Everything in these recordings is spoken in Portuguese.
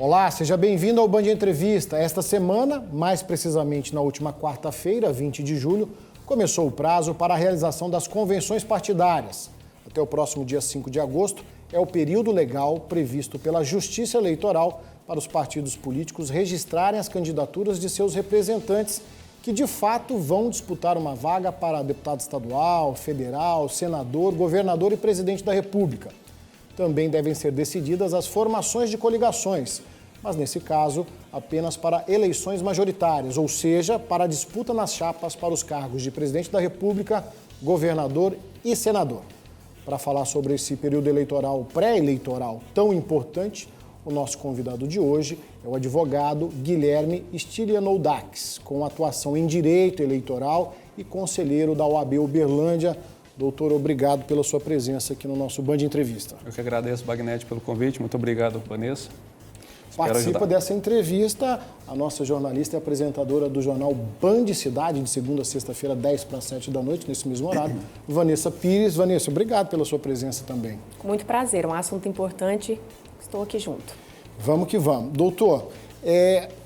Olá, seja bem-vindo ao Band Entrevista. Esta semana, mais precisamente na última quarta-feira, 20 de julho, começou o prazo para a realização das convenções partidárias. Até o próximo dia 5 de agosto é o período legal previsto pela Justiça Eleitoral para os partidos políticos registrarem as candidaturas de seus representantes que, de fato, vão disputar uma vaga para deputado estadual, federal, senador, governador e presidente da República. Também devem ser decididas as formações de coligações, mas nesse caso apenas para eleições majoritárias, ou seja, para a disputa nas chapas para os cargos de presidente da República, governador e senador. Para falar sobre esse período eleitoral, pré-eleitoral tão importante, o nosso convidado de hoje é o advogado Guilherme Stylianoudaques, com atuação em direito eleitoral e conselheiro da OAB Uberlândia. Doutor, obrigado pela sua presença aqui no nosso Band Entrevista. Eu que agradeço, Bagnete, pelo convite. Muito obrigado, Vanessa. Participa dessa entrevista a nossa jornalista e apresentadora do jornal Band Cidade, de segunda a sexta-feira, 10 para 7 da noite, nesse mesmo horário, Vanessa Pires. Vanessa, obrigado pela sua presença também. Com muito prazer, um assunto importante, estou aqui junto. Vamos que vamos. Doutor,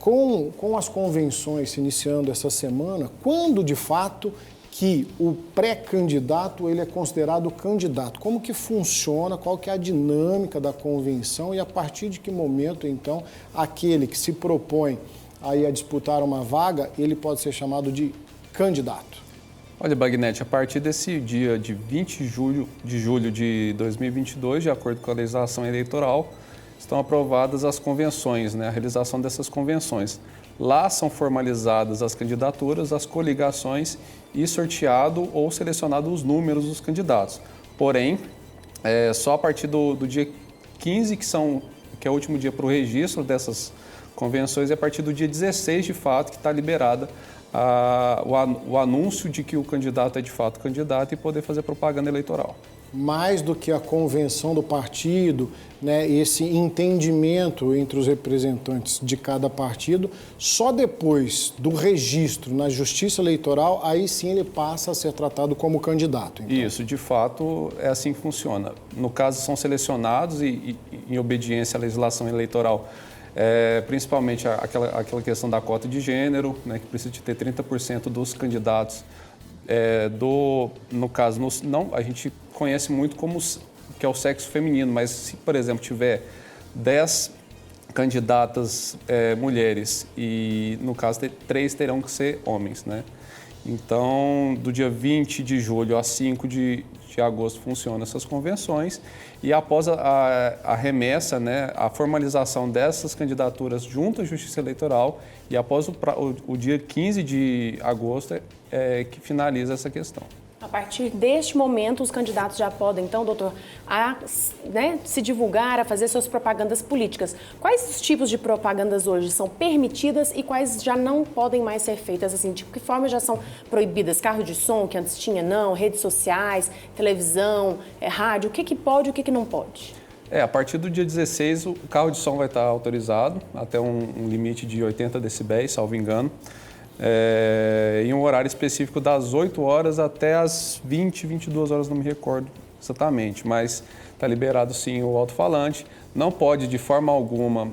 com as convenções se iniciando essa semana, quando de fato que o pré-candidato ele é considerado candidato? Como que funciona, qual que é a dinâmica da convenção e a partir de que momento, então, aquele que se propõe aí a disputar uma vaga, ele pode ser chamado de candidato? Olha, Bagnete, a partir desse dia de 20 de julho de 2022, de acordo com a legislação eleitoral, estão aprovadas as convenções, né, a realização dessas convenções. Lá são formalizadas as candidaturas, as coligações e sorteado ou selecionado os números dos candidatos. Porém, só a partir do dia 15, que é o último dia para o registro dessas convenções, e a partir do dia 16, de fato, que está liberada o anúncio de que o candidato é de fato candidato e poder fazer propaganda eleitoral. Mais do que a convenção do partido, né, esse entendimento entre os representantes de cada partido, só depois do registro na Justiça Eleitoral, aí sim ele passa a ser tratado como candidato. Então. Isso, de fato, é assim que funciona. No caso, são selecionados e em obediência à legislação eleitoral, principalmente aquela questão da cota de gênero, né, que precisa de ter 30% dos candidatos. No caso, a gente conhece muito como que é o sexo feminino, mas se, por exemplo, tiver 10 candidatas mulheres e, no caso, 3 terão que ser homens, né? Então, do dia 20 de julho a 5 de agosto funcionam essas convenções e após a remessa, né, a formalização dessas candidaturas junto à Justiça Eleitoral e após o dia 15 de agosto que finaliza essa questão. A partir deste momento, os candidatos já podem, então, doutor, se divulgar, a fazer suas propagandas políticas. Quais os tipos de propagandas hoje são permitidas e quais já não podem mais ser feitas? Assim, de que forma já são proibidas? Carro de som, que antes tinha, não? Redes sociais, televisão, rádio, o que pode e o que não pode? A partir do dia 16, o carro de som vai estar autorizado até um limite de 80 decibéis, salvo engano. Em um horário específico das 8 horas até as 20, 22 horas, não me recordo exatamente, mas está liberado sim o alto-falante. Não pode de forma alguma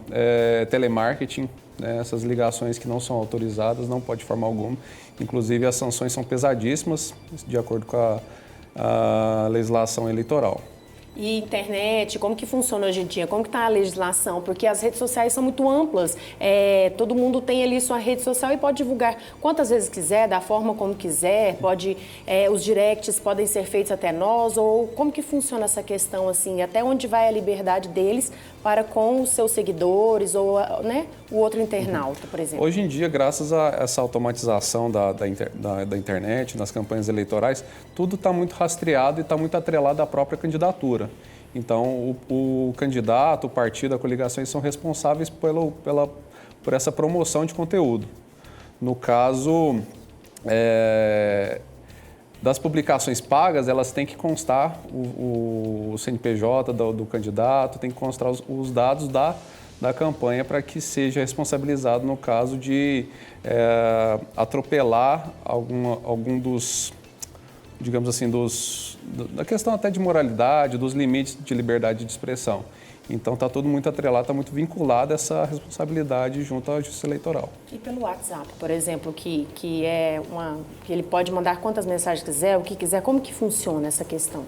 telemarketing, né, essas ligações que não são autorizadas, não pode de forma alguma. Inclusive as sanções são pesadíssimas, de acordo com a legislação eleitoral. E internet, como que funciona hoje em dia? Como que está a legislação? Porque as redes sociais são muito amplas. Todo mundo tem ali sua rede social e pode divulgar quantas vezes quiser, da forma como quiser. Os directs podem ser feitos até nós. Ou como que funciona essa questão, assim? Até onde vai a liberdade deles para com os seus seguidores ou, né, o outro internauta, por exemplo? Hoje em dia, graças a essa automatização da internet, nas campanhas eleitorais, tudo está muito rastreado e está muito atrelado à própria candidatura. Então, o candidato, o partido, a coligação são responsáveis por essa promoção de conteúdo. No caso das publicações pagas, elas têm que constar o CNPJ do candidato, tem que constar os dados da campanha para que seja responsabilizado no caso de atropelar algum dos, digamos assim, da questão até de moralidade, dos limites de liberdade de expressão. Então está tudo muito atrelado, está muito vinculado a essa responsabilidade junto à Justiça Eleitoral. E pelo WhatsApp, por exemplo, que ele pode mandar quantas mensagens quiser, o que quiser, como que funciona essa questão?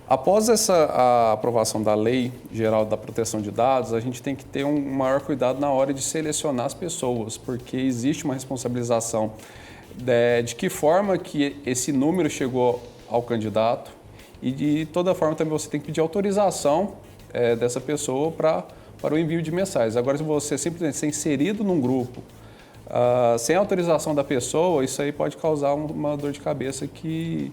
Após a aprovação da Lei Geral da Proteção de Dados, a gente tem que ter um maior cuidado na hora de selecionar as pessoas, porque existe uma responsabilização de que forma que esse número chegou ao candidato e de toda forma também você tem que pedir autorização dessa pessoa para o envio de mensagens. Agora, se você simplesmente ser inserido num grupo sem autorização da pessoa, isso aí pode causar uma dor de cabeça que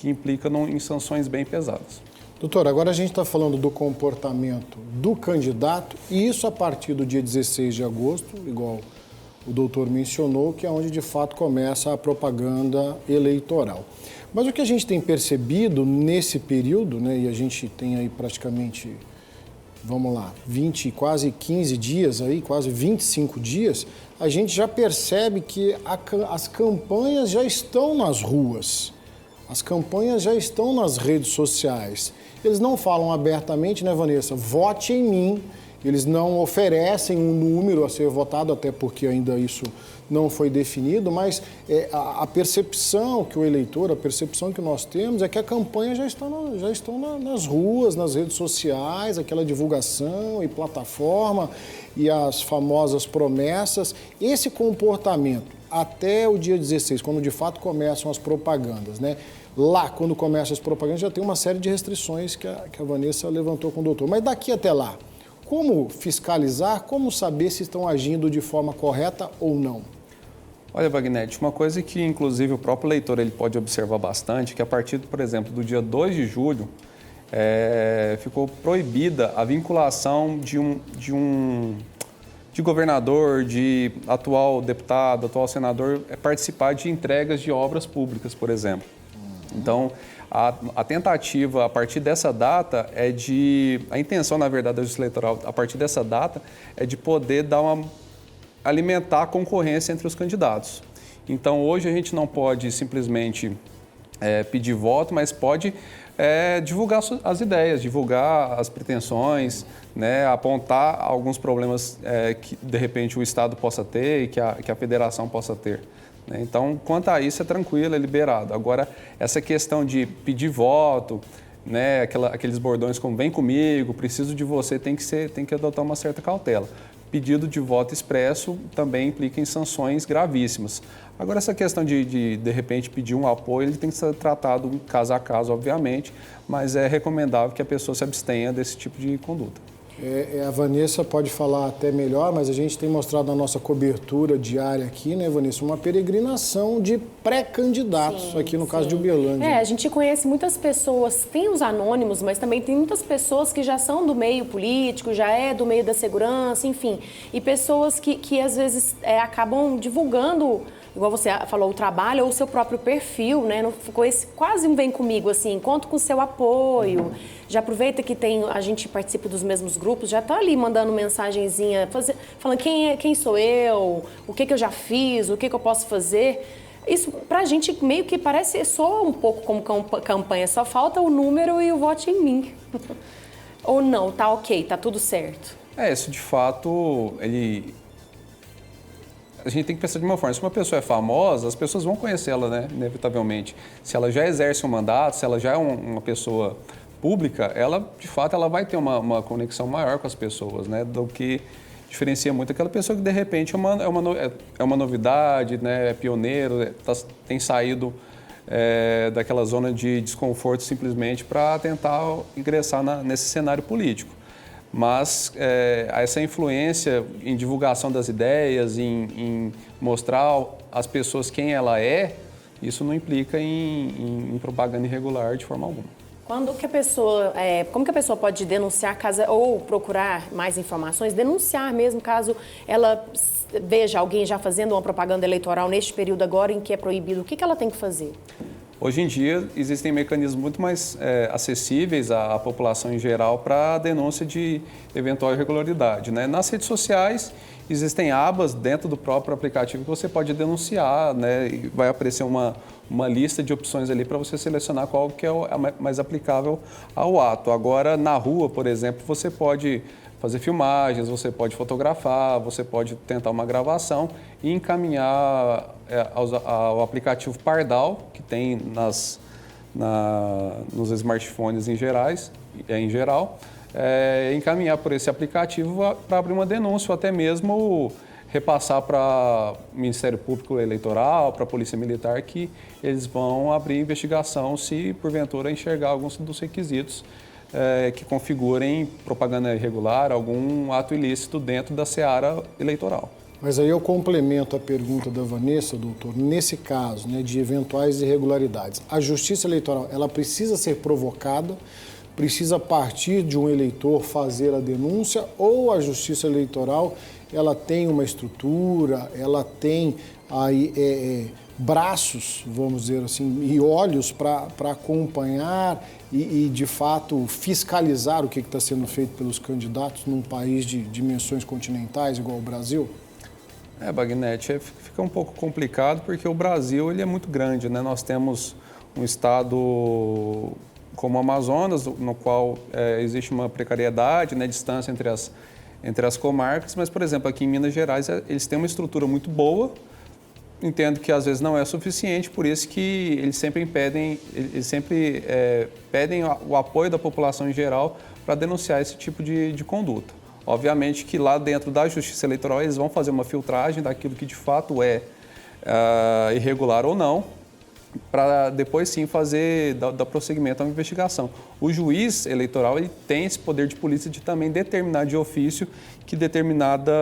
implica em sanções bem pesadas. Doutor, agora a gente está falando do comportamento do candidato e isso a partir do dia 16 de agosto, igual o doutor mencionou, que é onde de fato começa a propaganda eleitoral. Mas o que a gente tem percebido nesse período, né, e a gente tem aí praticamente, vamos lá, quase 15 dias aí, quase 25 dias, a gente já percebe que as campanhas já estão nas ruas. As campanhas já estão nas redes sociais. Eles não falam abertamente, né, Vanessa? Vote em mim. Eles não oferecem um número a ser votado, até porque ainda isso não foi definido, mas a percepção que o eleitor, a percepção que nós temos é que a campanha já estão nas ruas, nas redes sociais, aquela divulgação e plataforma e as famosas promessas. Esse comportamento até o dia 16, quando de fato começam as propagandas, né? Lá, quando começam as propagandas, já tem uma série de restrições que a Vanessa levantou com o doutor. Mas daqui até lá, como fiscalizar, como saber se estão agindo de forma correta ou não? Olha, Wagner, uma coisa que inclusive o próprio leitor ele pode observar bastante, que a partir, por exemplo, do dia 2 de julho, ficou proibida a vinculação de governador, de atual deputado, atual senador, participar de entregas de obras públicas, por exemplo. Então, a tentativa, a partir dessa data, a intenção, na verdade, da Justiça Eleitoral, a partir dessa data, é de poder alimentar a concorrência entre os candidatos. Então, hoje a gente não pode simplesmente pedir voto, mas pode divulgar as ideias, divulgar as pretensões, né, apontar alguns problemas que, de repente, o Estado possa ter e que a federação possa ter. Então, quanto a isso, é tranquilo, é liberado. Agora, essa questão de pedir voto, né, aqueles bordões como vem comigo, preciso de você, tem que adotar uma certa cautela. Pedido de voto expresso também implica em sanções gravíssimas. Agora, essa questão de repente, pedir um apoio, ele tem que ser tratado caso a caso, obviamente, mas é recomendável que a pessoa se abstenha desse tipo de conduta. A Vanessa pode falar até melhor, mas a gente tem mostrado na nossa cobertura diária aqui, né, Vanessa, uma peregrinação de pré-candidatos aqui no caso de Uberlândia. A gente conhece muitas pessoas, tem os anônimos, mas também tem muitas pessoas que já são do meio político, já do meio da segurança, enfim. E pessoas que às vezes acabam divulgando, igual você falou, o trabalho ou o seu próprio perfil, né? Não ficou quase um vem comigo, assim, conto com o seu apoio. Já aproveita que a gente participa dos mesmos grupos, já está ali mandando mensagenzinha, falando quem sou eu, o que eu já fiz, o que eu posso fazer. Isso, pra gente, meio que parece só um pouco como campanha, só falta o número e o vote em mim. Ou não, tá ok, tá tudo certo. Isso de fato, a gente tem que pensar de uma forma, se uma pessoa é famosa, as pessoas vão conhecê-la, né, inevitavelmente. Se ela já exerce um mandato, se ela já é uma pessoa pública, ela, de fato, ela vai ter uma conexão maior com as pessoas, né, do que diferencia muito aquela pessoa que, de repente, é uma novidade, né, é pioneiro, tem saído daquela zona de desconforto simplesmente para tentar ingressar nesse cenário político. Mas essa influência em divulgação das ideias, em mostrar às pessoas quem ela é, isso não implica em propaganda irregular de forma alguma. Como que a pessoa pode denunciar ou procurar mais informações, denunciar mesmo caso ela veja alguém já fazendo uma propaganda eleitoral neste período agora em que é proibido? O que ela tem que fazer? Hoje em dia, existem mecanismos muito mais acessíveis à população em geral para a denúncia de eventual irregularidade, né? Nas redes sociais, existem abas dentro do próprio aplicativo que você pode denunciar, né? E vai aparecer uma uma lista de opções ali para você selecionar qual que é a mais aplicável ao ato. Agora, na rua, por exemplo, você pode fazer filmagens, você pode fotografar, você pode tentar uma gravação e encaminhar ao aplicativo Pardal, que tem nos smartphones em geral, encaminhar por esse aplicativo para abrir uma denúncia ou até mesmo repassar para o Ministério Público Eleitoral, para a Polícia Militar, que eles vão abrir investigação se porventura enxergar alguns dos requisitos que configurem propaganda irregular, algum ato ilícito dentro da seara eleitoral. Mas aí eu complemento a pergunta da Vanessa, doutor. Nesse caso, né, de eventuais irregularidades, a Justiça Eleitoral, ela precisa ser provocada, precisa partir de um eleitor fazer a denúncia, ou a Justiça Eleitoral, ela tem uma estrutura, ela tem aí braços, vamos dizer assim, e olhos para acompanhar e, de fato, fiscalizar o que está sendo feito pelos candidatos num país de dimensões continentais igual o Brasil? Bagnete, fica um pouco complicado porque o Brasil ele é muito grande, né? Nós temos um estado como o Amazonas, no qual existe uma precariedade, né, distância entre as comarcas, mas, por exemplo, aqui em Minas Gerais, eles têm uma estrutura muito boa. Entendo que às vezes não é suficiente, por isso que eles sempre pedem o apoio da população em geral para denunciar esse tipo de conduta. Obviamente que lá dentro da Justiça Eleitoral eles vão fazer uma filtragem daquilo que de fato é irregular ou não, para depois sim dar prosseguimento à investigação. O juiz eleitoral ele tem esse poder de polícia de também determinar de ofício que determinada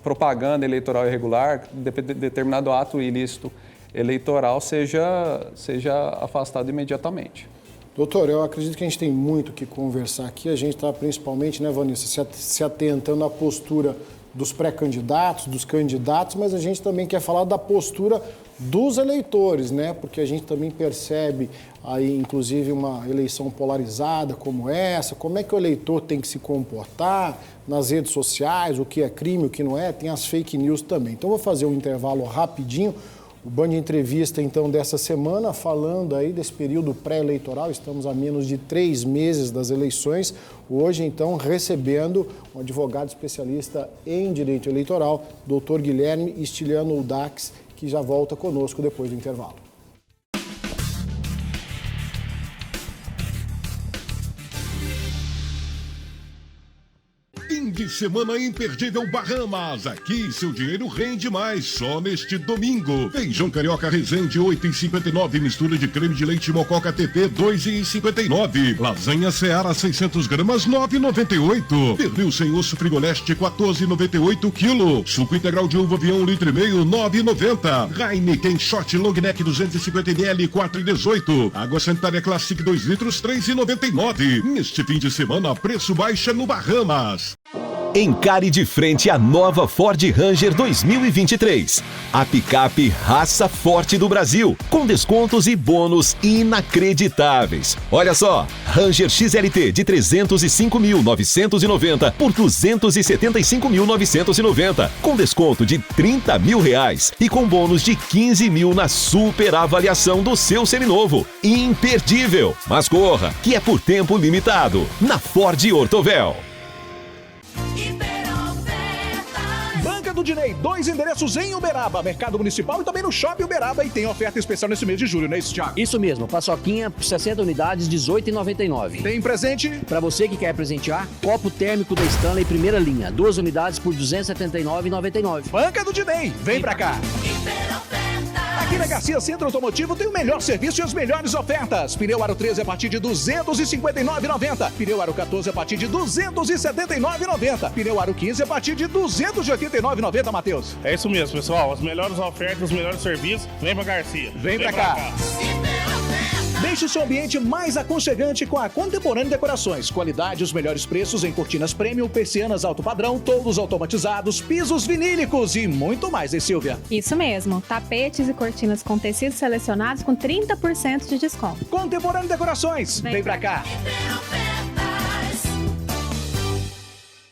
propaganda eleitoral irregular, determinado ato ilícito eleitoral seja afastado imediatamente. Doutor, eu acredito que a gente tem muito o que conversar aqui. A gente está principalmente, né, Vanessa, se atentando à postura dos pré-candidatos, dos candidatos, mas a gente também quer falar da postura dos eleitores, né? Porque a gente também percebe aí, inclusive, uma eleição polarizada como essa. Como é que o eleitor tem que se comportar nas redes sociais, o que é crime, o que não é, tem as fake news também. Então, vou fazer um intervalo rapidinho. O Band Entrevista, então, dessa semana, falando aí desse período pré-eleitoral, estamos a menos de 3 meses das eleições. Hoje, então, recebendo um advogado especialista em direito eleitoral, doutor Guilherme Stiliano Udax, que já volta conosco depois do intervalo. Fim de semana imperdível Bahamas. Aqui seu dinheiro rende mais só neste domingo. Feijão carioca Resende 8,59. Mistura de creme de leite Mococa TP 2,59. Lasanha Seara 600 gramas 9,98. Pernil sem osso Frigoleste 14,98 kg. Suco integral de uva avião 1,5 litro 9,90. Heineken Shot Long Neck 250 ml 4,18. Água sanitária Classic 2 litros 3,99. Neste fim de semana preço baixa no Bahamas. Encare de frente a nova Ford Ranger 2023. A picape raça forte do Brasil, com descontos e bônus inacreditáveis. Olha só, Ranger XLT de 305.990 por 275.990, com desconto de R$30 mil e com bônus de 15 mil na super avaliação do seu seminovo. Imperdível, mas corra, que é por tempo limitado, na Ford Ortovel. Banca do Dinei, 2 endereços em Uberaba, Mercado Municipal e também no Shopping Uberaba, e tem oferta especial nesse mês de julho, não é isso, Thiago? Isso mesmo, paçoquinha por 60 unidades, R$18,99. Tem presente? Pra você que quer presentear, copo térmico da Stanley primeira linha, 2 unidades por R$279,99. Banca do Dinei, vem pra cá! Aqui na Garcia Centro Automotivo tem o melhor serviço e as melhores ofertas. Pneu Aro 13 a partir de R$259,90. Pneu Aro 14 a partir de R$279,90. Pneu Aro 15 a partir de R$289,90, Matheus. É isso mesmo, pessoal. As melhores ofertas, os melhores serviços. Vem pra Garcia. Vem pra cá. Deixe o seu ambiente mais aconchegante com a Contemporânea Decorações. Qualidade, os melhores preços em cortinas premium, persianas alto padrão, toldos automatizados, pisos vinílicos e muito mais, hein, Silvia? Isso mesmo. Tapetes e cortinas com tecidos selecionados com 30% de desconto. Contemporânea Decorações. Vem pra cá.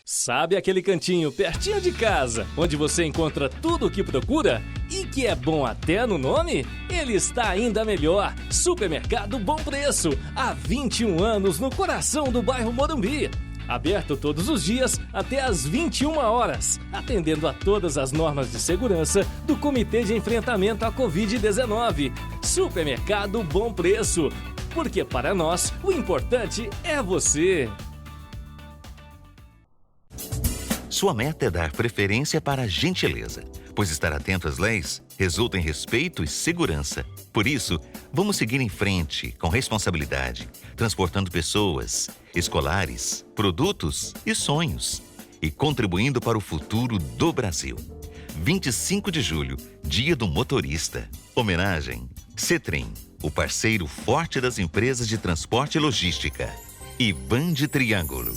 Sabe aquele cantinho pertinho de casa, onde você encontra tudo o que procura? E que é bom até no nome? Ele está ainda melhor. Supermercado Bom Preço. Há 21 anos no coração do bairro Morumbi. Aberto todos os dias até às 21 horas, atendendo a todas as normas de segurança do Comitê de Enfrentamento à Covid-19. Supermercado Bom Preço, porque para nós o importante é você. Sua meta é dar preferência para a gentileza, pois estar atento às leis resulta em respeito e segurança. Por isso, vamos seguir em frente com responsabilidade, transportando pessoas, escolares, produtos e sonhos, e contribuindo para o futuro do Brasil. 25 de julho, Dia do Motorista. Homenagem Cetrim, o parceiro forte das empresas de transporte e logística. E Band Triângulo.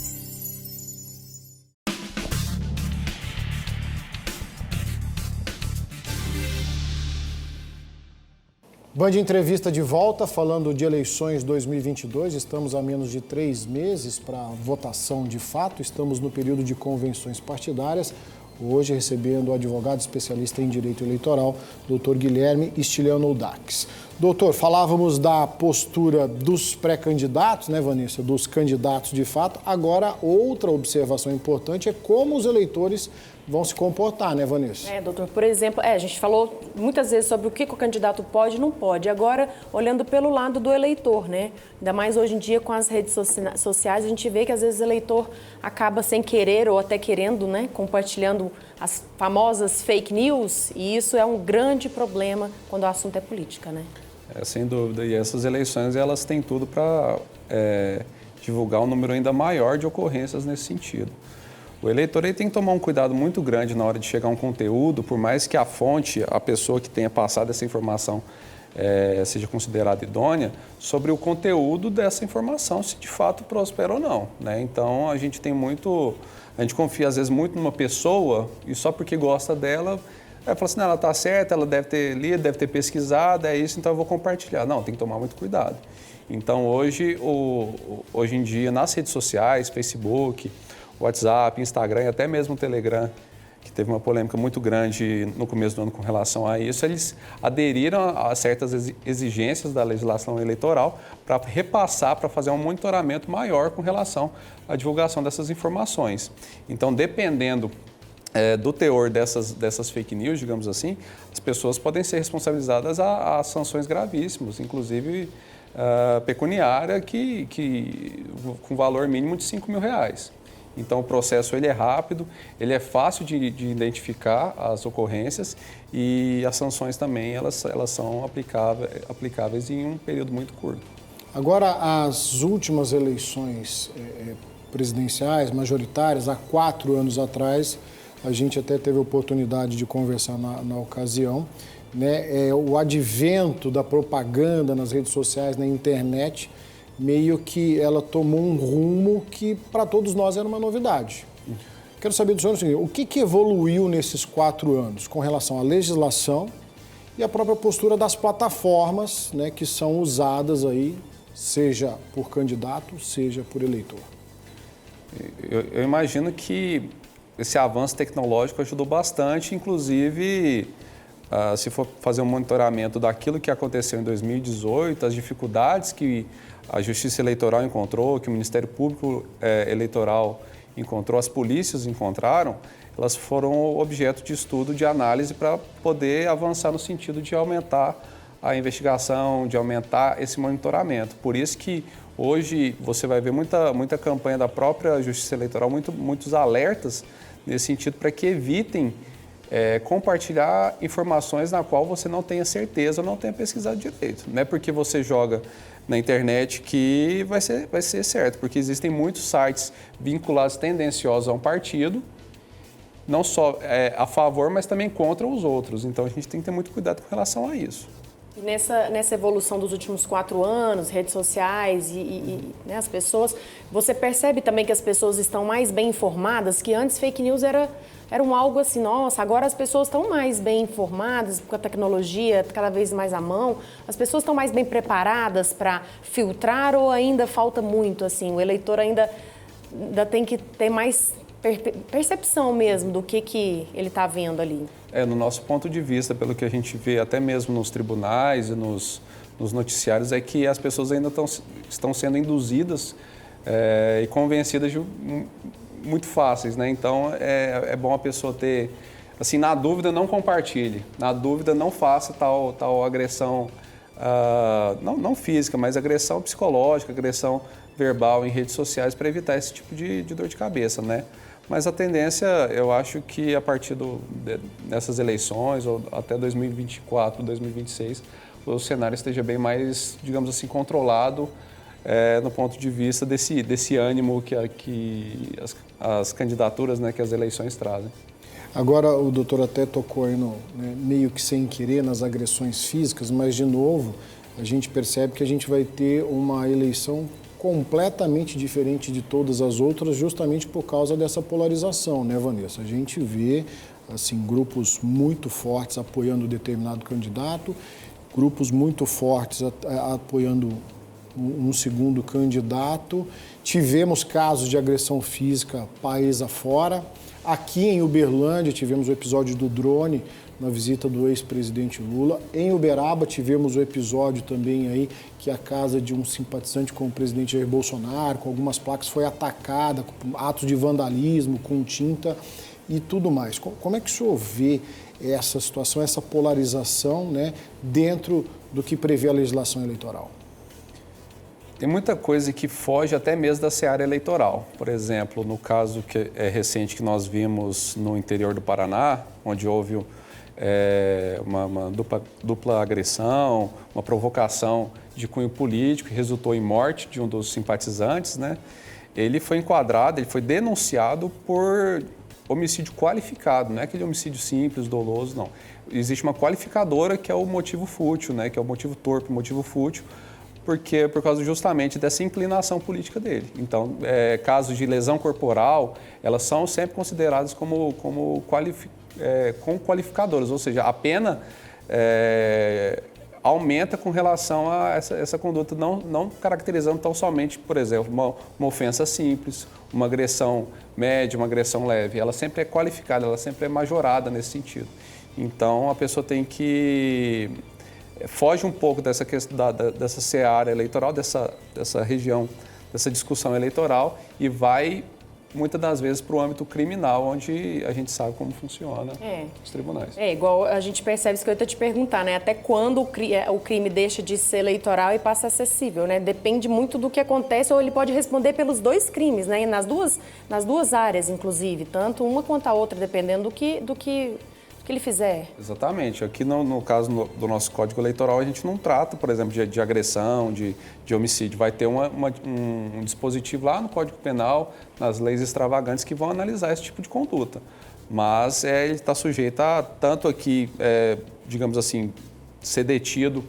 Band Entrevista de volta, falando de eleições 2022. Estamos a menos de 3 meses para a votação de fato. Estamos no período de convenções partidárias. Hoje recebendo o advogado especialista em direito eleitoral, doutor Guilherme Stiliano Dax. Doutor, falávamos da postura dos pré-candidatos, né, Vanessa, dos candidatos de fato. Agora, outra observação importante é como os eleitores vão se comportar, né, Vanessa? Doutor, por exemplo, a gente falou muitas vezes sobre o que o candidato pode e não pode. Agora, olhando pelo lado do eleitor, né? Ainda mais hoje em dia com as redes sociais, a gente vê que às vezes o eleitor acaba sem querer ou até querendo, né, compartilhando as famosas fake news, e isso é um grande problema quando o assunto é política, né? Sem dúvida. E essas eleições, elas têm tudo para divulgar um número ainda maior de ocorrências nesse sentido. O eleitor ele tem que tomar um cuidado muito grande na hora de chegar a um conteúdo, por mais que a fonte, a pessoa que tenha passado essa informação seja considerada idônea, sobre o conteúdo dessa informação, se de fato prospera ou não, né? Então, a gente confia às vezes muito numa pessoa e só porque gosta dela, fala assim, não, ela está certa, ela deve ter lido, deve ter pesquisado, é isso, então eu vou compartilhar. Não, tem que tomar muito cuidado. Então, hoje em dia, nas redes sociais, Facebook, WhatsApp, Instagram e até mesmo o Telegram, que teve uma polêmica muito grande no começo do ano com relação a isso, eles aderiram a certas exigências da legislação eleitoral para repassar, para fazer um monitoramento maior com relação à divulgação dessas informações. Então, dependendo do teor dessas fake news, digamos assim, as pessoas podem ser responsabilizadas a sanções gravíssimas, inclusive pecuniária, com valor mínimo de R$5 mil. Então, o processo ele é rápido, ele é fácil de identificar as ocorrências e as sanções também elas são aplicáveis em um período muito curto. Agora, as últimas eleições presidenciais, majoritárias, há 4 anos atrás, a gente até teve a oportunidade de conversar na ocasião, né? O advento da propaganda nas redes sociais, na internet, meio que ela tomou um rumo que para todos nós era uma novidade. Quero saber do senhor o seguinte, o que evoluiu nesses 4 anos com relação à legislação e à própria postura das plataformas, né, que são usadas aí, seja por candidato, seja por eleitor? Eu imagino que esse avanço tecnológico ajudou bastante, inclusive, se for fazer um monitoramento daquilo que aconteceu em 2018, as dificuldades que a Justiça Eleitoral encontrou, que o Ministério Público Eleitoral encontrou, as polícias encontraram, elas foram objeto de estudo, de análise para poder avançar no sentido de aumentar a investigação, de aumentar esse monitoramento. Por isso que hoje você vai ver muita campanha da própria Justiça Eleitoral, muitos alertas nesse sentido para que evitem compartilhar informações na qual você não tenha certeza ou não tenha pesquisado direito. Não é porque você joga na internet que vai ser certo, porque existem muitos sites vinculados tendenciosos a um partido, não só a favor, mas também contra os outros. Então, a gente tem que ter muito cuidado com relação a isso. E nessa evolução dos últimos 4 anos, redes sociais né, as pessoas, você percebe também que as pessoas estão mais bem informadas, que antes fake news era algo assim, nossa, agora as pessoas estão mais bem informadas, com a tecnologia cada vez mais à mão, as pessoas estão mais bem preparadas para filtrar ou ainda falta muito, assim, o eleitor ainda tem que ter mais percepção mesmo do que ele está vendo ali. No nosso ponto de vista, pelo que a gente vê até mesmo nos tribunais e nos noticiários, é que as pessoas ainda estão sendo induzidas e convencidas muito fáceis, né? Então, é bom a pessoa ter, assim, na dúvida, não compartilhe, na dúvida, não faça tal agressão, não física, mas agressão psicológica, agressão verbal em redes sociais para evitar esse tipo de dor de cabeça, né? Mas a tendência, eu acho que a partir dessas eleições, ou até 2024, 2026, o cenário esteja bem mais, digamos assim, controlado no ponto de vista desse ânimo que as candidaturas, né, que as eleições trazem. Agora, o doutor até tocou aí meio que sem querer nas agressões físicas, mas, de novo, a gente percebe que a gente vai ter uma eleição completamente diferente de todas as outras, justamente por causa dessa polarização, né, Vanessa? A gente vê, assim, grupos muito fortes apoiando determinado candidato, grupos muito fortes apoiando um segundo candidato. Tivemos casos de agressão física país afora. Aqui em Uberlândia tivemos o episódio do drone na visita do ex-presidente Lula. Em Uberaba tivemos o episódio também aí que a casa de um simpatizante com o presidente Jair Bolsonaro, com algumas placas, foi atacada, com atos de vandalismo, com tinta e tudo mais. Como é que o senhor vê essa situação, essa polarização, né, dentro do que prevê a legislação eleitoral? Tem muita coisa que foge até mesmo da seara eleitoral. Por exemplo, no caso que é recente que nós vimos no interior do Paraná, onde houve uma dupla agressão, uma provocação de cunho político que resultou em morte de um dos simpatizantes, né? Ele foi enquadrado, ele foi denunciado por homicídio qualificado, não é aquele homicídio simples, doloso, não. Existe uma qualificadora que é o motivo fútil, né? Que é o motivo torpe, o motivo fútil, porque por causa justamente dessa inclinação política dele. Então, casos de lesão corporal, elas são sempre consideradas com qualificadoras, ou seja, a pena aumenta com relação a essa conduta, não caracterizando tão somente, por exemplo, uma ofensa simples, uma agressão média, uma agressão leve. Ela sempre é qualificada, ela sempre é majorada nesse sentido. Então, a pessoa tem que... foge um pouco dessa seara eleitoral, dessa região, dessa discussão eleitoral e vai, muitas das vezes, para o âmbito criminal, onde a gente sabe como funciona os tribunais. Igual a gente percebe isso que eu ia te perguntar, né? Até quando o crime deixa de ser eleitoral e passa a ser cível, né? Depende muito do que acontece, ou ele pode responder pelos dois crimes, né? E nas duas áreas, inclusive, tanto uma quanto a outra, dependendo do que ele fizer. Exatamente. Aqui, no caso do nosso Código Eleitoral, a gente não trata, por exemplo, de agressão, de homicídio. Vai ter um dispositivo lá no Código Penal, nas leis extravagantes, que vão analisar esse tipo de conduta. Mas ele está sujeito a, tanto aqui, digamos assim, ser detido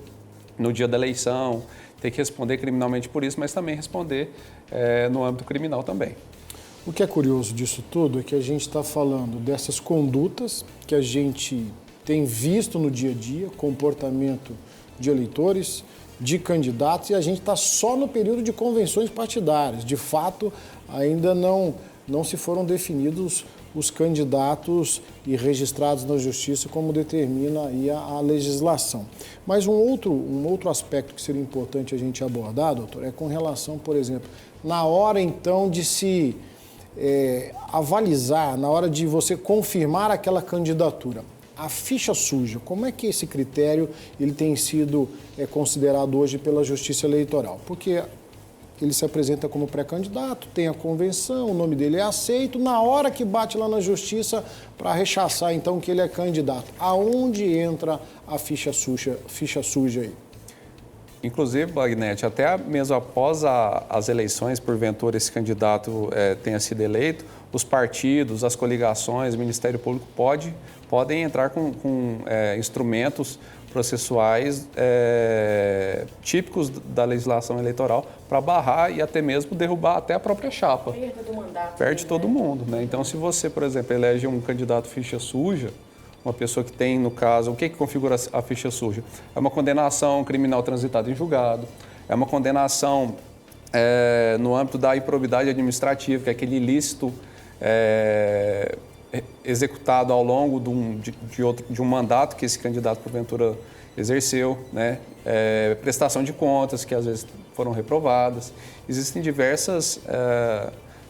no dia da eleição, ter que responder criminalmente por isso, mas também responder no âmbito criminal também. O que é curioso disso tudo é que a gente está falando dessas condutas que a gente tem visto no dia a dia, comportamento de eleitores, de candidatos, e a gente está só no período de convenções partidárias. De fato, ainda não se foram definidos os candidatos e registrados na Justiça, como determina aí a legislação. Mas um outro aspecto que seria importante a gente abordar, doutor, é com relação, por exemplo, na hora então de se avalizar, na hora de você confirmar aquela candidatura, a ficha suja, como é que esse critério ele tem sido considerado hoje pela Justiça Eleitoral? Porque ele se apresenta como pré-candidato, tem a convenção, o nome dele é aceito, na hora que bate lá na Justiça para rechaçar então que ele é candidato, aonde entra a ficha suja aí? Inclusive, Bagnete, até mesmo após as eleições, porventura esse candidato tenha sido eleito, os partidos, as coligações, o Ministério Público podem entrar com instrumentos processuais típicos da legislação eleitoral para barrar e até mesmo derrubar até a própria chapa. Perde todo mundo, né? Então, se você, por exemplo, elege um candidato ficha suja, uma pessoa que tem, no caso, o que configura a ficha suja? É uma condenação criminal transitada em julgado, é uma condenação no âmbito da improbidade administrativa, que é aquele ilícito executado ao longo de um mandato que esse candidato, porventura, exerceu, né? Prestação de contas, que às vezes foram reprovadas. Existem diversas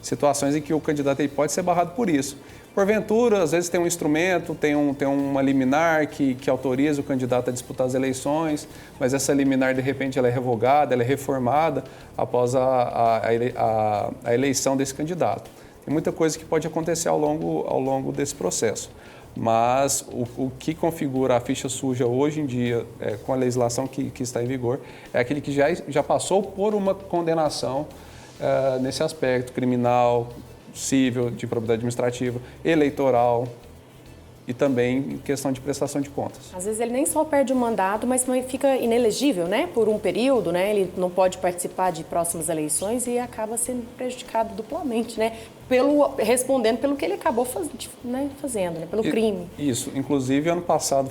situações em que o candidato aí pode ser barrado por isso. Porventura, às vezes tem um instrumento, tem uma liminar que autoriza o candidato a disputar as eleições, mas essa liminar, de repente, ela é revogada, ela é reformada após a eleição desse candidato. Tem muita coisa que pode acontecer ao longo desse processo. Mas o que configura a ficha suja hoje em dia, com a legislação que está em vigor, é aquele que já passou por uma condenação nesse aspecto criminal, civil, de propriedade administrativa, eleitoral e também em questão de prestação de contas. Às vezes ele nem só perde o mandato, mas também fica inelegível, né? Por um período, né? Ele não pode participar de próximas eleições e acaba sendo prejudicado duplamente, né? Respondendo pelo que ele acabou fazendo, né? Pelo crime. Isso. Inclusive, ano passado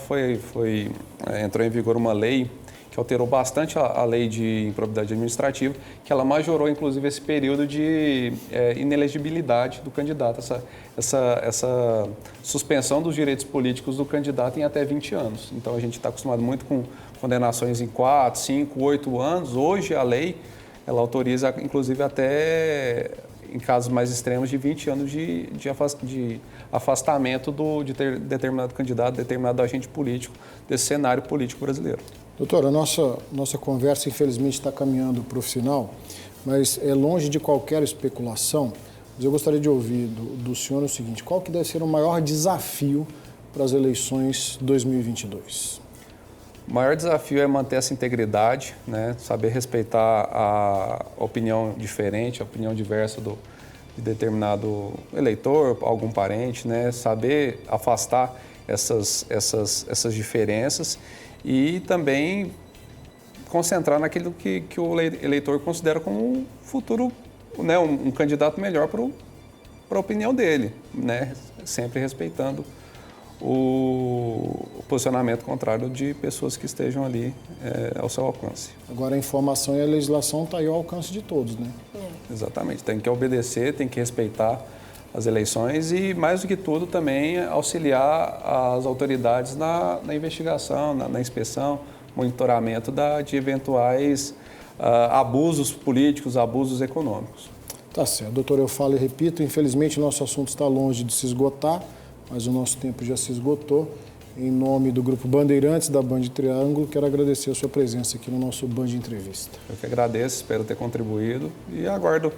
entrou em vigor uma lei que alterou bastante a lei de improbidade administrativa, que ela majorou, inclusive, esse período de inelegibilidade do candidato, essa suspensão dos direitos políticos do candidato em até 20 anos. Então, a gente está acostumado muito com condenações em 4, 5, 8 anos. Hoje, a lei, ela autoriza, inclusive, até, em casos mais extremos, de 20 anos de afastamento de determinado candidato, determinado agente político desse cenário político brasileiro. Doutora, a nossa conversa, infelizmente, está caminhando para o final, mas é longe de qualquer especulação. Mas eu gostaria de ouvir do senhor o seguinte: qual que deve ser o maior desafio para as eleições 2022? O maior desafio é manter essa integridade, né? Saber respeitar a opinião diferente, a opinião diversa de determinado eleitor, algum parente, né? Saber afastar essas diferenças e também concentrar naquilo que o eleitor considera como um futuro, né, um candidato melhor para a opinião dele, né, sempre respeitando o posicionamento contrário de pessoas que estejam ali ao seu alcance. Agora, a informação e a legislação estão aí ao alcance de todos, né? Exatamente, tem que obedecer, tem que respeitar as eleições e, mais do que tudo, também auxiliar as autoridades na investigação, na inspeção, monitoramento de eventuais abusos políticos, abusos econômicos. Tá certo. Doutor, eu falo e repito, infelizmente nosso assunto está longe de se esgotar, mas o nosso tempo já se esgotou. Em nome do Grupo Bandeirantes, da Band Triângulo, quero agradecer a sua presença aqui no nosso Band Entrevista. Eu que agradeço, espero ter contribuído e aguardo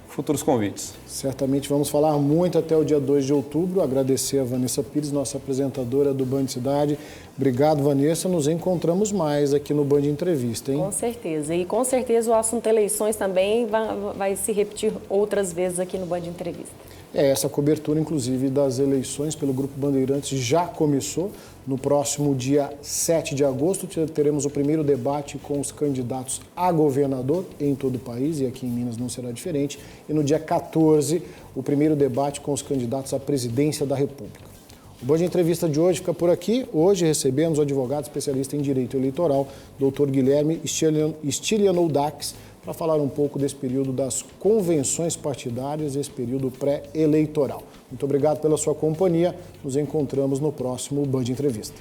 futuros convites. Certamente vamos falar muito até o dia 2 de outubro. Agradecer a Vanessa Pires, nossa apresentadora do Band Cidade. Obrigado, Vanessa. Nos encontramos mais aqui no Band Entrevista, hein? Com certeza. E com certeza o assunto eleições também vai se repetir outras vezes aqui no Band Entrevista. Essa cobertura, inclusive, das eleições pelo Grupo Bandeirantes já começou. No próximo dia 7 de agosto, teremos o primeiro debate com os candidatos a governador em todo o país, e aqui em Minas não será diferente. E no dia 14, o primeiro debate com os candidatos à presidência da República. O Band Entrevista de hoje fica por aqui. Hoje recebemos o advogado especialista em direito eleitoral, Dr. Guilherme Stylianoudax, para falar um pouco desse período das convenções partidárias, esse período pré-eleitoral. Muito obrigado pela sua companhia. Nos encontramos no próximo Band Entrevista.